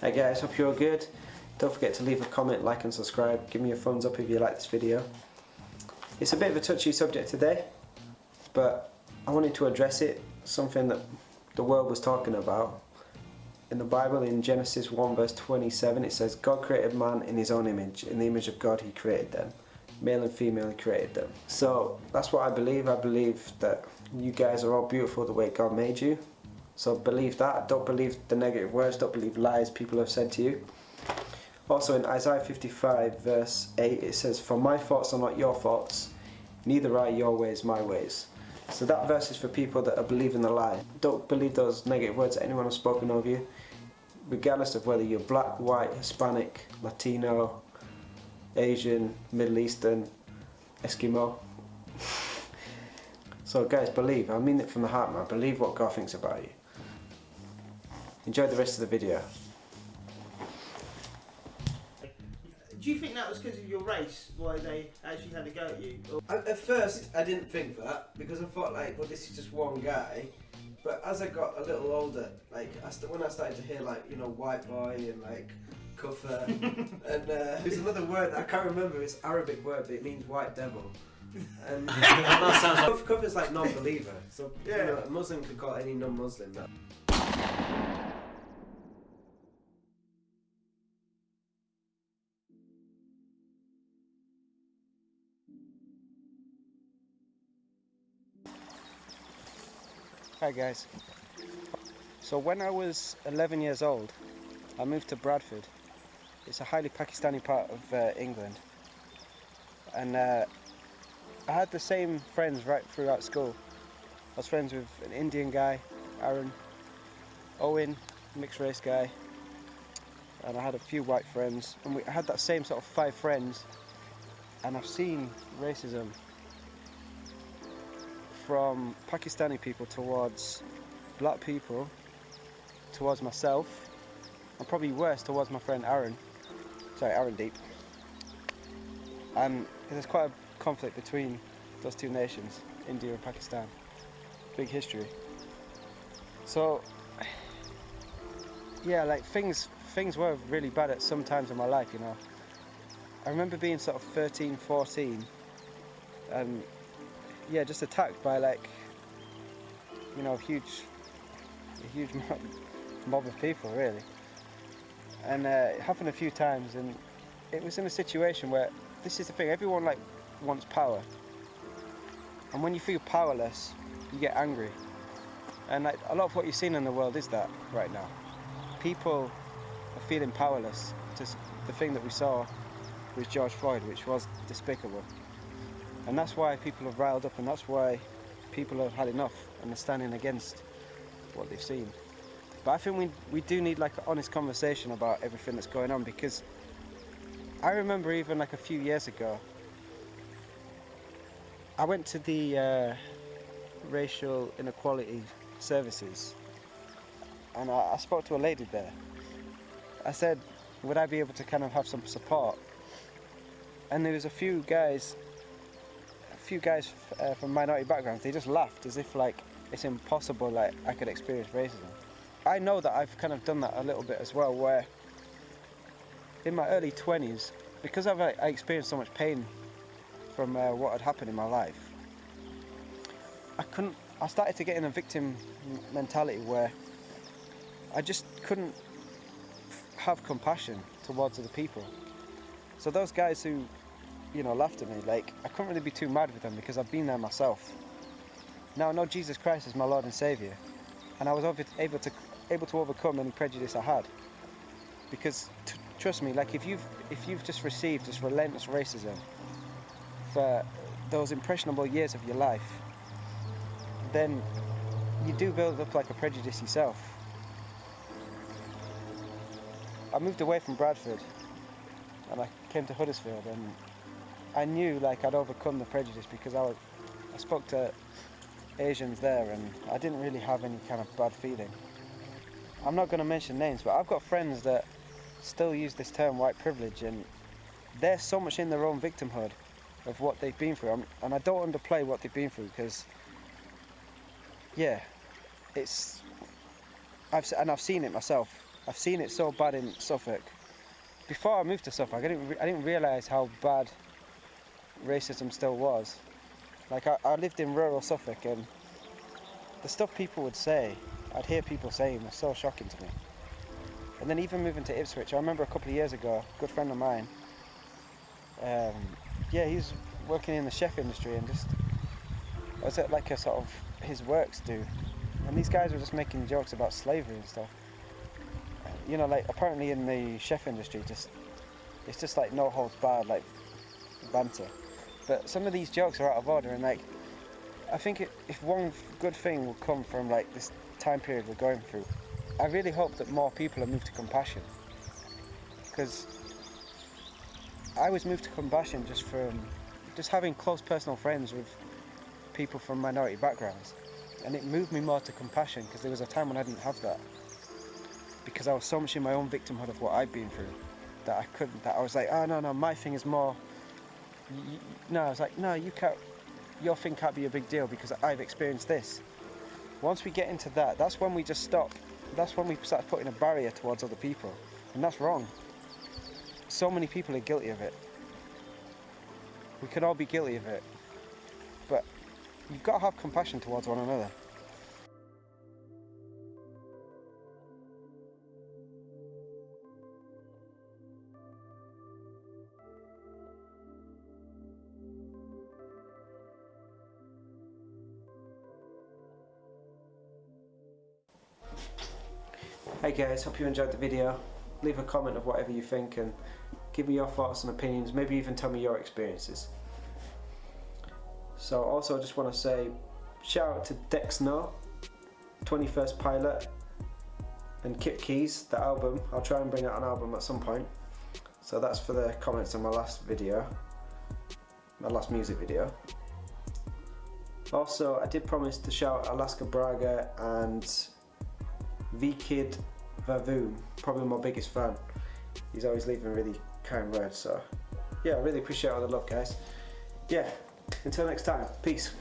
Hey guys, hope you're all good. Don't forget to leave a comment, like and subscribe. Give me a thumbs up if you like this video. It's a bit of a touchy subject today, but I wanted to address it, something that the world was talking about. In the Bible, in Genesis 1 verse 27, it says, God created man in his own image. In the image of God he created them. Male and female he created them. So that's what I believe. I believe that you guys are all beautiful the way God made you. So believe that. Don't believe the negative words. Don't believe lies people have said to you. Also in Isaiah 55 verse 8 it says, For my thoughts are not your thoughts, neither are your ways my ways. So that verse is for people that are believing the lie. Don't believe those negative words that anyone has spoken over you, regardless of whether you're black, white, Hispanic, Latino, Asian, Middle Eastern, Eskimo. So guys, believe. I mean it from the heart, man. Believe what God thinks about you. Enjoy the rest of the video. Do you think that was because of your race, why they actually had a go at you? Or At first, I didn't think that because I thought like, well, this is just one guy. But as I got a little older, like when I started to hear like, you know, white boy and like kuffa, and there's another word I can't remember. It's Arabic word, but it means white devil. And kuffa is like non-believer. So Yeah. you know, a Muslim could call any non-Muslim that. Hi guys. So when I was 11 years old, I moved to Bradford. It's a highly Pakistani part of England. And I had the same friends right throughout school. I was friends with an Indian guy, Aaron, Owen, mixed race guy, and I had a few white friends. And I had that same sort of 5 friends, and I've seen racism from Pakistani people towards black people, towards myself, and probably worse towards my friend Aaron. Sorry, Aaron Deep. And there's quite a conflict between those two nations, India and Pakistan. Big history. So yeah, like things were really bad at some times in my life, you know. I remember being sort of 13, 14 and yeah, just attacked by like, you know, a huge mob of people really. And it happened a few times, and it was in a situation where, this is the thing, everyone like wants power, and when you feel powerless you get angry, and like a lot of what you're seeing in the world is that right now. People are feeling powerless. Just the thing that we saw with George Floyd, which was despicable, and that's why people have riled up, and that's why people have had enough and are standing against what they've seen. But I think we do need like an honest conversation about everything that's going on, because I remember even like a few years ago, I went to the racial inequality services, and I spoke to a lady there. I said, would I be able to kind of have some support? And there was a few guys from minority backgrounds. They just laughed as if like it's impossible, like I could experience racism. I know that I've kind of done that a little bit as well, where in my early 20s, because I experienced so much pain from what had happened in my life, I started to get in a victim mentality where I just couldn't have compassion towards other people. So those guys who, you know, laughed at me, like, I couldn't really be too mad with them because I've been there myself. Now I know Jesus Christ is my Lord and Saviour, and I was able to overcome any prejudice I had. Because trust me, like if you've just received this relentless racism for those impressionable years of your life, then you do build up like a prejudice yourself. I moved away from Bradford and I came to Huddersfield, and I knew like I'd overcome the prejudice because I spoke to Asians there and I didn't really have any kind of bad feeling. I'm not going to mention names, but I've got friends that still use this term white privilege, and they're so much in their own victimhood of what they've been through. And I don't underplay what they've been through, because yeah, I've seen it myself. I've seen it so bad in Suffolk. Before I moved to Suffolk, I didn't realise how bad racism still was. Like I lived in rural Suffolk, and the stuff people would say, I'd hear people saying, was so shocking to me. And then even moving to Ipswich, I remember a couple of years ago, a good friend of mine, yeah, he was working in the chef industry, and just I was at like a sort of his works do, and these guys were just making jokes about slavery and stuff. You know, like apparently in the chef industry, it's just like no holds barred, like banter. But some of these jokes are out of order, and like I think if one good thing will come from like this time period we're going through, I really hope that more people are moved to compassion. Because I was moved to compassion just from having close personal friends with people from minority backgrounds, and it moved me more to compassion because there was a time when I didn't have that, because I was so much in my own victimhood of what I'd been through that I couldn't. That I was like, oh no, my thing is more. No, I was like, no, you can't. Your thing can't be a big deal because I've experienced this. Once we get into that, that's when we just stop. That's when we start putting a barrier towards other people, and that's wrong. So many people are guilty of it. We can all be guilty of it, but you've got to have compassion towards one another. Hey guys, hope you enjoyed the video. Leave a comment of whatever you think and give me your thoughts and opinions, maybe even tell me your experiences. So also I just want to say shout out to Dex No, 21st Pilot, and Kip Keys, the album. I'll try and bring out an album at some point. So that's for the comments on my last video, my last music video. Also I did promise to shout out Alaska Braga and V-Kid Vavoom, probably my biggest fan. He's always leaving really kind words, so yeah, I really appreciate all the love, guys. Yeah, until next time, peace.